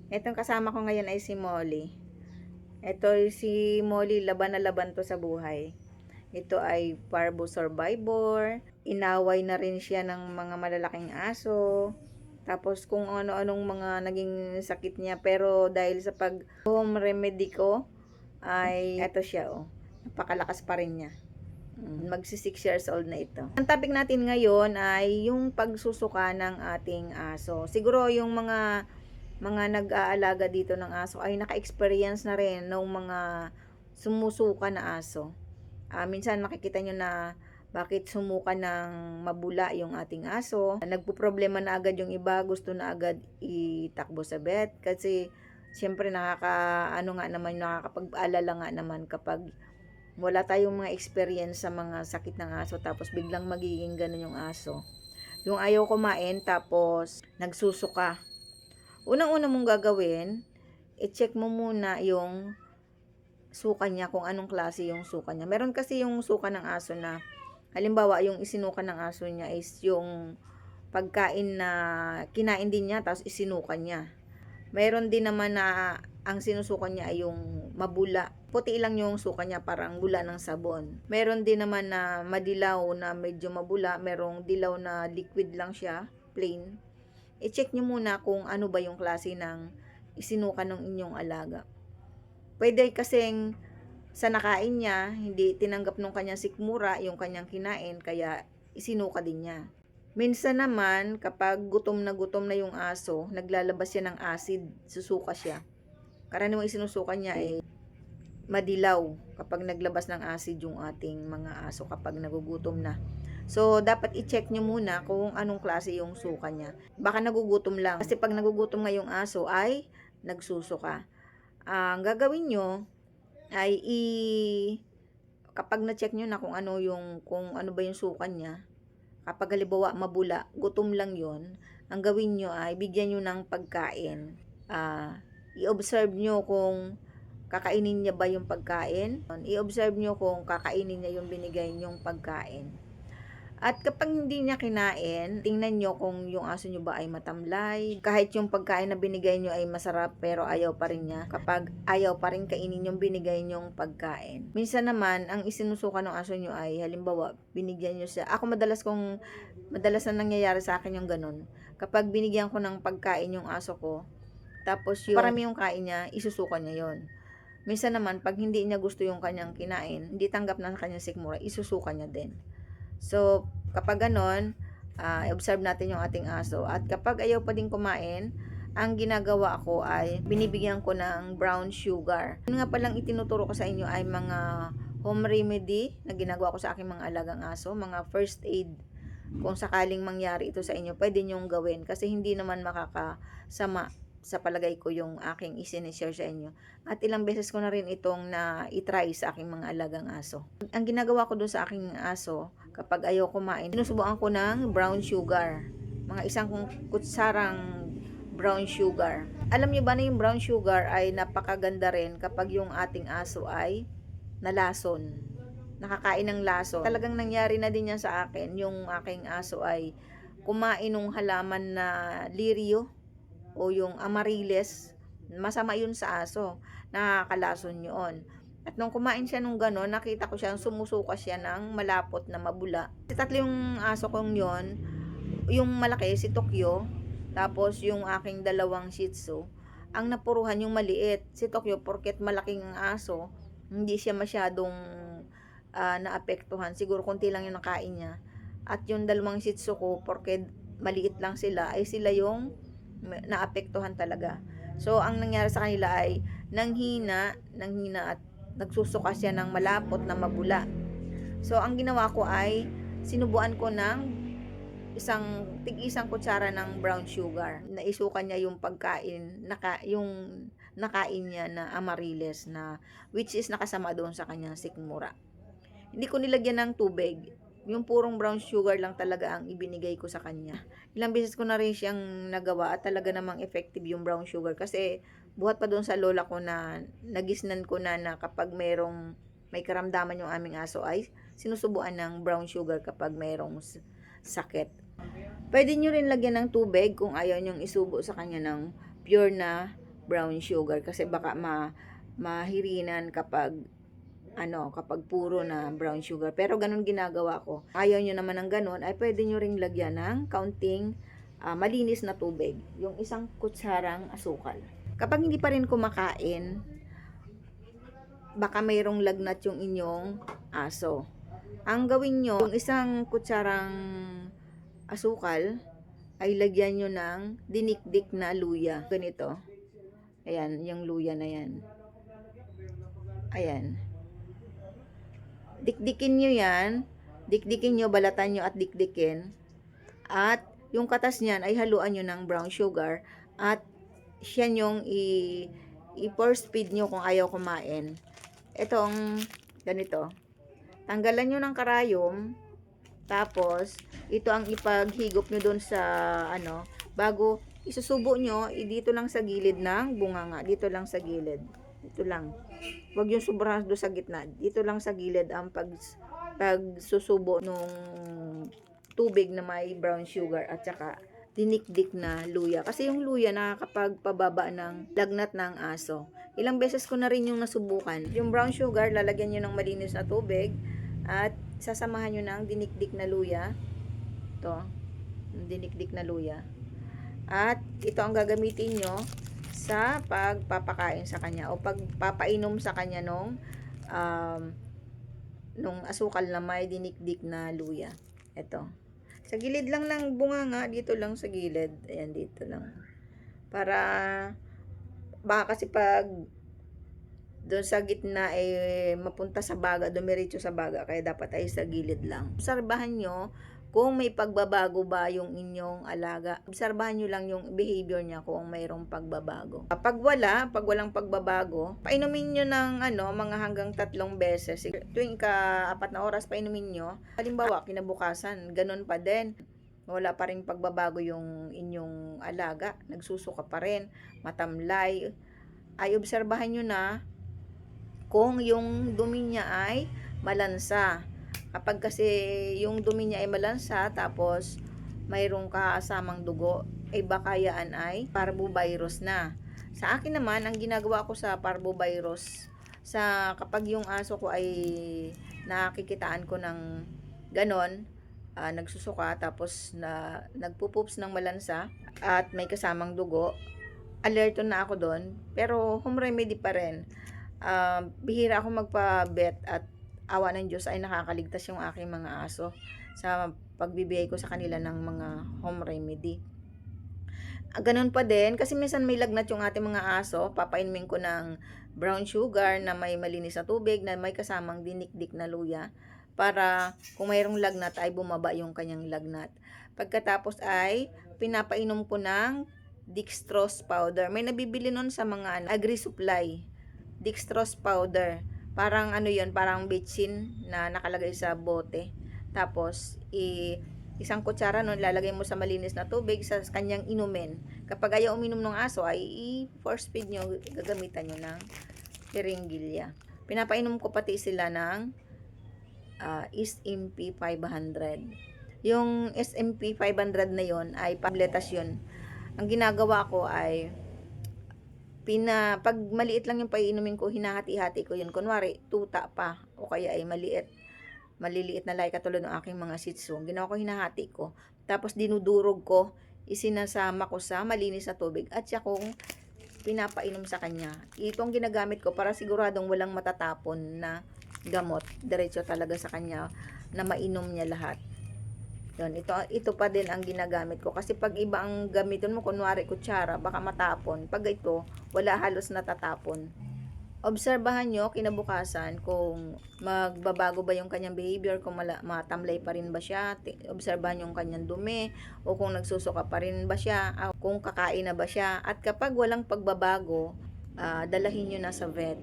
Etong kasama ko ngayon ay si Molly. Ito si Molly, laban na laban to sa buhay. Ito ay parvo survivor. Inaway na rin siya ng mga malalaking aso. Tapos kung ano-anong mga naging sakit niya. Pero dahil sa pag home remedy ko, ay eto siya oh. Napakalakas pa rin niya. Magsi 6 years old na ito. Ang topic natin ngayon ay yung pagsusuka ng ating aso. Siguro yung mga nag-aalaga dito ng aso ay naka-experience na rin ng mga sumusuka na aso. Minsan makikita nyo na bakit sumuka ng mabula yung ating aso. Nagpo-problema na agad yung iba, gusto na agad itakbo sa vet kasi siyempre nakakapag-alala nga naman kapag wala tayong mga experience sa mga sakit ng aso tapos biglang magiging ganun yung aso. Yung ayaw kumain tapos nagsusuka. Unang-una mong gagawin, i-check mo muna yung suka niya, kung anong klase yung suka niya. Meron kasi yung suka ng aso na, halimbawa, yung isinuka ng aso niya is yung pagkain na kinain din niya, tapos isinuka niya. Meron din naman na ang sinusuka niya ay yung mabula. Puti lang yung suka niya, parang bula ng sabon. Meron din naman na madilaw na medyo mabula, merong dilaw na liquid lang siya, plain. I-check nyo muna kung ano ba yung klase ng isinuka ng inyong alaga. Pwede kasing sa nakain niya, hindi tinanggap nung kanyang sikmura yung kanyang kinain, kaya isinuka din niya. Minsan naman, kapag gutom na yung aso, naglalabas siya ng acid, susuka siya. Karaniwang isinusuka niya ay madilaw kapag naglabas ng acid yung ating mga aso kapag nagugutom na. So, dapat i-check nyo muna kung anong klase yung suka niya. Baka nagugutom lang. Kasi pag nagugutom nga yung aso ay nagsusuka. Ang gagawin nyo ay kapag na-check nyo na kung ano ba yung suka niya, kapag halimbawa mabula, gutom lang yon, ang gawin nyo ay bigyan nyo ng pagkain. I-observe nyo kung kakainin niya ba yung pagkain. I-observe nyo kung kakainin niya yung binigay nyong pagkain. At kapag hindi niya kinain, tingnan nyo kung yung aso nyo ba ay matamlay. Kahit yung pagkain na binigay nyo ay masarap pero ayaw pa rin niya. Kapag ayaw pa rin kainin yung binigay nyong pagkain. Minsan naman, ang isinusuka ng aso nyo ay halimbawa, binigyan nyo siya. Ako madalas na nangyayari sa akin yung ganun. Kapag binigyan ko ng pagkain yung aso ko, tapos yung parami yung kain niya, isusuka niya yon. Minsan naman, pag hindi niya gusto yung kanyang kinain, hindi tanggap na sa kanyang sikmura, isusuka niya din. So, kapag ganon, observe natin yung ating aso. At kapag ayaw pa din kumain, ang ginagawa ko ay binibigyan ko ng brown sugar. Yun nga palang itinuturo ko sa inyo ay mga home remedy na ginagawa ko sa aking mga alagang aso, mga first aid. Kung sakaling mangyari ito sa inyo, pwede nyong gawin kasi hindi naman makakasama sa palagay ko yung aking isinishare sa inyo. At ilang beses ko na rin itong na-try sa aking mga alagang aso. Ang ginagawa ko doon sa aking aso, kapag ayaw kumain, sinusubukan ko ng brown sugar. Mga isang kutsarang brown sugar. Alam niyo ba na yung brown sugar ay napakaganda rin kapag yung ating aso ay nalason. Nakakain ng lason. Talagang nangyari na din yan sa akin. Yung aking aso ay kumain ng halaman na lirio o yung amariles, masama yun sa aso, nakakalason yun. At nung kumain siya nung gano'n, nakita ko siya, sumusuka siya ng malapot na mabula. Tatlo yung aso kong yun, yung malaki, si Tokyo, tapos yung aking dalawang Shih Tzu, ang napuruhan yung maliit. Si Tokyo, porket malaking aso, hindi siya masyadong naapektuhan. Siguro konti lang yung nakain niya. At yung dalawang Shih Tzu ko, porket maliit lang sila, ay sila yung naapektuhan talaga. So, ang nangyari sa kanila ay nanghina at nagsusuka siya ng malapot na mabula. So, ang ginawa ko ay sinubuan ko ng tig-isang kutsara ng brown sugar. Naisuka niya yung pagkain, yung nakain niya na amariles na which is nakasama doon sa kanyang sikmura. Hindi ko nilagyan ng tubig. Yung purong brown sugar lang talaga ang ibinigay ko sa kanya. Ilang beses ko na rin siyang nagawa at talaga namang effective yung brown sugar. Kasi buhat pa doon sa lola ko na nagisnan ko na kapag may karamdaman yung aming aso ay sinusubuan ng brown sugar kapag mayroong sakit. Pwede nyo rin lagyan ng tubig kung ayaw nyong isubo sa kanya ng pure na brown sugar kasi baka mahirinan kapag kapag puro na brown sugar. Pero ganun ginagawa ko. Ayaw nyo naman ng ganun, ay pwede nyo ring lagyan ng kaunting malinis na tubig. Yung isang kutsarang asukal. Kapag hindi pa rin kumakain, baka mayroong lagnat yung inyong aso. Ang gawin nyo, yung isang kutsarang asukal, ay lagyan nyo ng dinikdik na luya. Ganito. Ayan, yung luya na yan. Ayan. Dikdikin nyo yan. Dikdikin nyo, balatan nyo at dikdikin. At yung katas niyan ay haluan nyo ng brown sugar. At siya yung i-force feed nyo kung ayaw kumain. Itong ganito. Tanggalan nyo ng karayom. Tapos, ito ang ipaghigop nyo dun sa bago isusubo nyo, dito lang sa gilid ng bunganga. Dito lang sa gilid. Dito lang. Huwag yung sobrang doon sa gitna. Dito lang sa gilid ang pagsusubo nung tubig na may brown sugar at saka dinikdik na luya. Kasi yung luya nakakapagpababa ng lagnat ng aso. Ilang beses ko na rin yung nasubukan. Yung brown sugar, lalagyan nyo ng malinis na tubig at sasamahan nyo ng dinikdik na luya. Ito, dinikdik na luya. At ito ang gagamitin nyo sa pagpapakain sa kanya o pagpapainom sa kanya nung asukal na may dinikdik na luya. Ito. Sa gilid lang ng bunganga, dito lang sa gilid. Ayan, dito lang. Para baka kasi pag doon sa gitna mapunta sa baga, dumiretso sa baga, kaya dapat ay sa gilid lang. Obserbahan nyo kung may pagbabago ba yung inyong alaga. Obserbahan nyo lang yung behavior niya kung mayroong pagbabago. Pag walang pagbabago, painumin nyo ng mga hanggang 3 beses. Tuwing ka-4 na oras, painumin nyo. Halimbawa, kinabukasan, ganun pa din. Wala pa rin pagbabago yung inyong alaga. Nagsusuka pa rin, matamlay. Ay obserbahan nyo na kung yung dumi niya ay malansa. Kapag kasi yung dumi niya ay malansa, tapos mayroong kasamang dugo, baka yan ay parvovirus na. Sa akin naman, ang ginagawa ko sa parvovirus, kapag yung aso ko ay nakikitaan ko ng ganon, nagsusuka, tapos nagpupups ng malansa, at may kasamang dugo, alerto na ako doon. Pero home remedy pa rin. Bihira ako magpa-vet at awa ng Diyos ay nakakaligtas yung aking mga aso sa pagbibigay ko sa kanila ng mga home remedy. Ganun pa din, kasi minsan may lagnat yung ating mga aso, papainumin ko ng brown sugar na may malinis na tubig na may kasamang dinikdik na luya para kung mayroong lagnat ay bumaba yung kanyang lagnat. Pagkatapos ay pinapainom ko ng dextrose powder. May nabibili nun sa mga agri-supply. Dextrose powder. Parang yun, parang betsin na nakalagay sa bote. Tapos, isang kutsara nun, lalagay mo sa malinis na tubig sa kanyang inumin. Kapag ayaw uminom ng aso, ay i-force feed nyo, gagamitan nyo ng siringgilya. Pinapainom ko pati sila ng SMP 500. Yung SMP 500 na yon ay tabletas yun. Ang ginagawa ko ay pag maliit lang yung paiinumin ko, hinahati-hati ko yun. Kunwari, tuta pa, o kaya ay maliliit na lahi katulad ng aking mga shih tzu. Ginawa ko, hinahati ko. Tapos dinudurog ko, isinasama ko sa malinis na tubig at siya kung pinapainom sa kanya. Itong ginagamit ko para siguradong walang matatapon na gamot. Diretso talaga sa kanya na mainom niya lahat. Yun, ito pa din ang ginagamit ko. Kasi pag iba ang gamitin mo, kunwari kutsara, baka matapon. Pag ito, wala halos natatapon. Obserbahan nyo kinabukasan kung magbabago ba yung kanyang behavior, kung matamlay pa rin ba siya, obserbahan yung kanyang dumi, o kung nagsusuka pa rin ba siya, kung kakain na ba siya. At kapag walang pagbabago, dalahin nyo na sa vet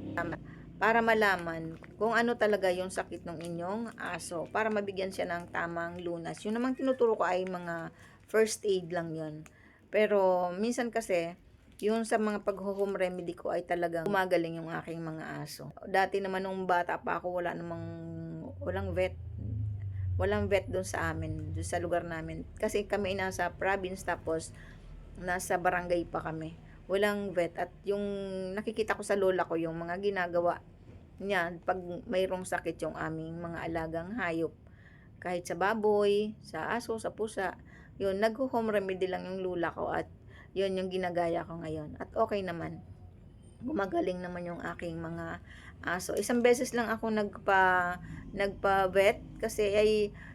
para malaman kung ano talaga yung sakit ng inyong aso, para mabigyan siya ng tamang lunas. Yung namang tinuturo ko ay mga first aid lang yun. Pero minsan kasi, yung sa mga pag-home remedy ko ay talagang gumagaling yung aking mga aso. Dati naman nung bata pa ako, walang vet. Walang vet doon sa amin, doon sa lugar namin. Kasi kami nasa province, tapos nasa barangay pa kami. walang vet. At yung nakikita ko sa lola ko, yung mga ginagawa niya pag mayroong sakit yung aming mga alagang hayop. Kahit sa baboy, sa aso, sa pusa, yun, nag-home remedy lang yung lola ko at yun yung ginagaya ko ngayon. At okay naman. Gumagaling naman yung aking mga aso. Isang beses lang ako nagpa-vet kasi ay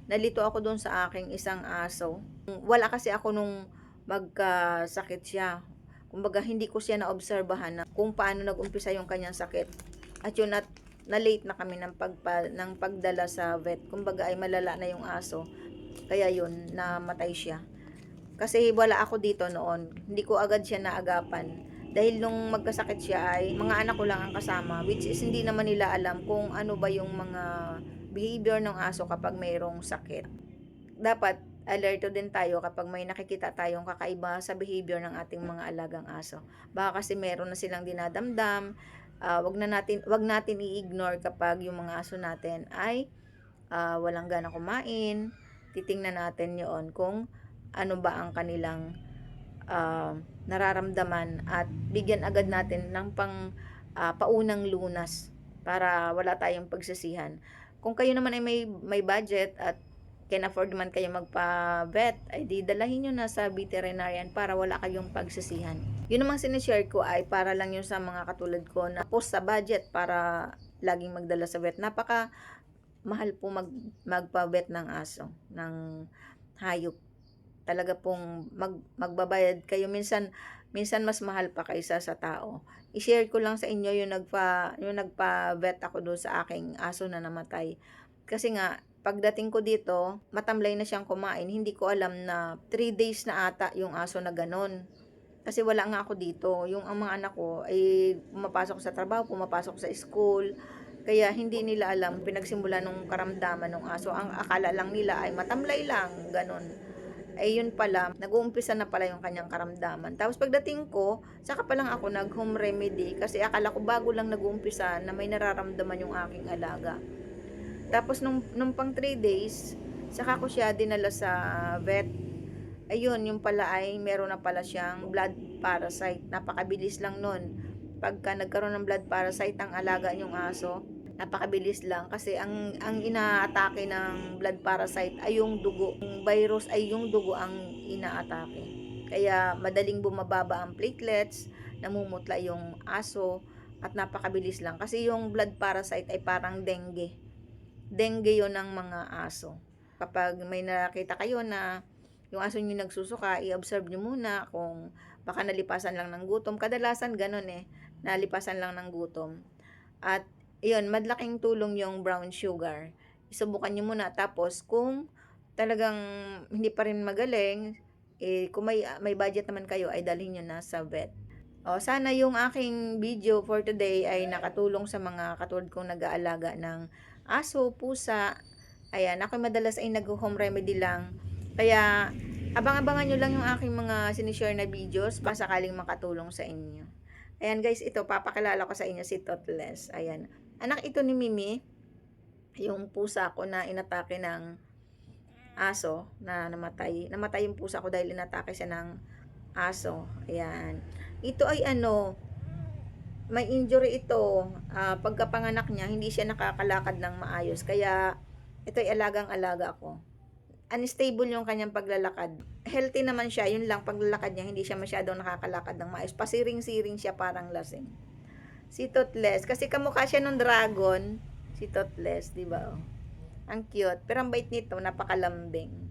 nalito ako doon sa aking isang aso. Wala kasi ako nung magkasakit siya. Kumbaga hindi ko siya naobserbahan na kung paano nag-umpisa yung kanyang sakit. At yun at na-late na kami ng pagdala sa vet. Kumbaga ay malala na yung aso. Kaya yun, namatay siya. Kasi wala ako dito noon. Hindi ko agad siya naagapan. Dahil nung magkasakit siya ay mga anak ko lang ang kasama. Which is hindi naman nila alam kung ano ba yung mga behavior ng aso kapag mayroong sakit. Dapat alerto din tayo kapag may nakikita tayong kakaiba sa behavior ng ating mga alagang aso. Baka kasi meron na silang dinadamdam. Wag natin i-ignore kapag yung mga aso natin ay walang gana kumain. Titingnan natin yon kung ano ba ang kanilang nararamdaman at bigyan agad natin ng paunang lunas para wala tayong pagsisihan. Kung kayo naman ay may budget at can afford man kayo magpa-vet, ay di dalahin nyo na sa veterinarian para wala kayong pagsisihan. Yun namang sinishare ko ay para lang yun sa mga katulad ko na post sa budget para laging magdala sa vet. Napaka mahal po magpa-vet ng aso, ng hayop. Talaga pong magbabayad kayo. Minsan mas mahal pa kaysa sa tao. I-share ko lang sa inyo yung nagpa-vet ako doon sa aking aso na namatay. Kasi nga, pagdating ko dito, matamlay na siyang kumain. Hindi ko alam na 3 days na ata yung aso na ganon. Kasi wala nga ako dito. Yung ang mga anak ko ay pumapasok sa trabaho, pumapasok sa school. Kaya hindi nila alam pinagsimula nung karamdaman ng aso. Ang akala lang nila ay matamlay lang, ganon. Ay yun pala, nag-uumpisa na pala yung kanyang karamdaman. Tapos pagdating ko, saka pa lang ako nag-home remedy kasi akala ko bago lang nag-uumpisa na may nararamdaman yung aking alaga. Tapos nung pang 3 days, saka ko siya dinala sa vet. Ayun, yung pala ay meron na pala siyang blood parasite. Napakabilis lang nun. Pagka nagkaroon ng blood parasite ang alaga yung aso, napakabilis lang kasi ang inaatake ng blood parasite ay yung dugo. Yung virus ay yung dugo ang inaatake. Kaya madaling bumababa ang platelets, namumutla yung aso at napakabilis lang kasi yung blood parasite ay parang dengue. Dengue yon ng mga aso. Kapag may nakita kayo na yung aso nyo nagsusuka, i-observe nyo muna kung baka nalipasan lang ng gutom. Kadalasan ganun nalipasan lang ng gutom. At yun, madlaking tulong yung brown sugar. Isubukan nyo muna. Tapos kung talagang hindi pa rin magaling, kung may budget naman kayo, ay dalhin nyo na sa vet. Sana yung aking video for today ay nakatulong sa mga katulad kong nag-aalaga ng aso, pusa. Ayan, ako madalas ay nag-home remedy lang. Kaya, abang-abangan nyo lang yung aking mga sinishare na videos para sakaling makatulong sa inyo. Ayan guys, ito, papakilala ko sa inyo si Toothless. Ayan, anak ito ni Mimi, yung pusa ko na inatake ng aso na namatay. Namatay yung pusa ko dahil inatake siya ng aso. Ayan. Ito ay may injury ito. Pagkapanganak niya, hindi siya nakakalakad ng maayos. Kaya, ito ay alagang-alaga ko. Unstable yung kanyang paglalakad. Healthy naman siya, yun lang paglalakad niya, hindi siya masyadong nakakalakad ng maayos. Pasiring-siring siya, parang lasing. Si Toothless, kasi kamukha siya ng dragon, si Toothless, di ba? Ang cute, pero ang bait nito, napakalambing.